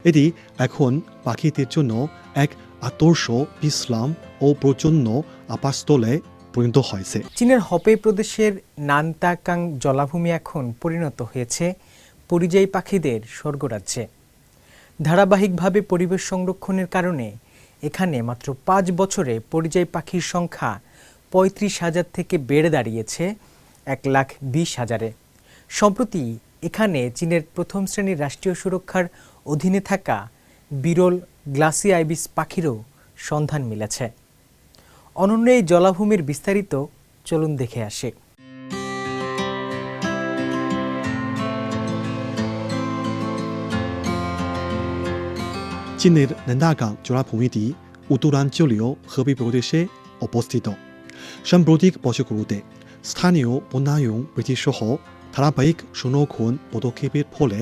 এটি এখন পাখিদের জন্য এক আদর্শ বিশ্রাম ও প্রচন্ন আবাসস্থলে পরিণত হয়েছে। চীনের হপেই প্রদেশের নানতাকাং জলাভূমি এখন পরিণত হয়েছে পরিযায়ী পাখিদের স্বর্গরাজ্যে। ধারাবাহিকভাবে পরিবেশ সংরক্ষণের কারণে এখানে মাত্র ৫ বছরে পরিযায়ী পাখির সংখ্যা ৩৫,০০০ থেকে বেড়ে দাঁড়িয়েছে ১,২০,০০০-এ। সম্প্রতি এখানে চীনের প্রথম শ্রেণীর রাষ্ট্রীয় সুরক্ষার অধীনে থাকা বিরল গ্লাসি আইবিস পাখিরও সন্ধান মিলেছে। অনন্য এই জলাভূমির বিস্তারিত চলুন দেখে আসি। চীনের নানদাগাং জলাভূমিটি উত্তরাঞ্চলীয় হেবি প্রদেশে অবস্থিত। সাম্প্রতিক বছরগুলোতে স্থানীয় বনায়ন বৃদ্ধি সহ ধারাবাহিক সংরক্ষণ পদক্ষেপের ফলে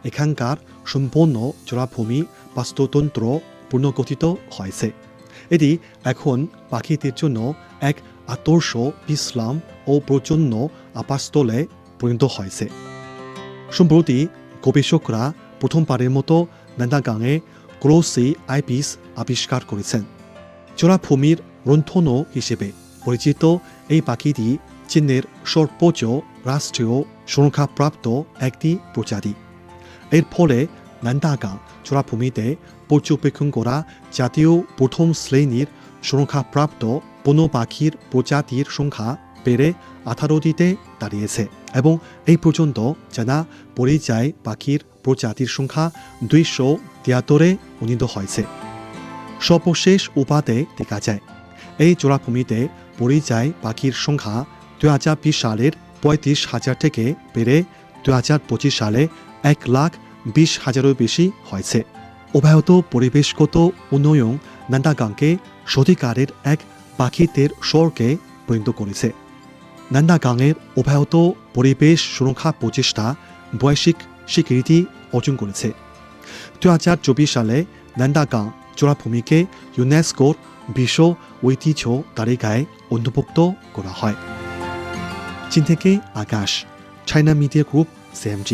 এখানকার সম্পূর্ণ জলাভূমি বাস্তুতন্ত্র পুনর্গঠিত হয়েছে। এটি এখন পাখিদের জন্য এক আদর্শ বিশ্রাম ও প্রচন্ন আবাসস্থলে পরিণত হয়েছে। সম্প্রতি গবেষকরা প্রথমবারের মতো নানদাগাংয়ে গ্লোসি আইবিস আবিষ্কার করেছেন। জলাভূমির রন্ধন হিসেবে পরিচিত এই পাখিটি চীনের সর্বোচ্চ রাষ্ট্রীয় সুরক্ষাপ্রাপ্ত একটি প্রজাতি। এর ফলে নানদাগাং জলাভূমিতে পর্যবেক্ষণ করা জাতীয় প্রথম শ্রেণীর সুরক্ষাপ্রাপ্ত বন্য পাখির প্রজাতির সংখ্যা বেড়ে 18টিতে দাঁড়িয়েছে এবং এই পর্যন্ত জানা পরিযায়ী পাখির প্রজাতির সংখ্যা 273-এ উন্নীত হয়েছে। সর্বশেষ উপাতে দেখা যায় এই জলাভূমিতে পরিযায়ী পাখির সংখ্যা 2020 সালের 35,000 থেকে বেড়ে 2025 সালে 1,20,000-এরও বেশি হয়েছে। অব্যাহত পরিবেশগত উন্নয়ন নানদাগাংকে সত্যিকারের এক পাখিদের স্বর্গে পরিণত করেছে। নানদাগাংয়ের অব্যাহত পরিবেশ সুরক্ষা প্রচেষ্টা বৈশ্বিক স্বীকৃতি অর্জন করেছে। 2024 সালে নানদাগাং জলাভূমিকে ইউনেস্কোর বিশ্ব ঐতিহ্য তালিকায় অন্তর্ভুক্ত করা হয়। চীন থেকে আকাশ, চায়না মিডিয়া গ্রুপ, CMG।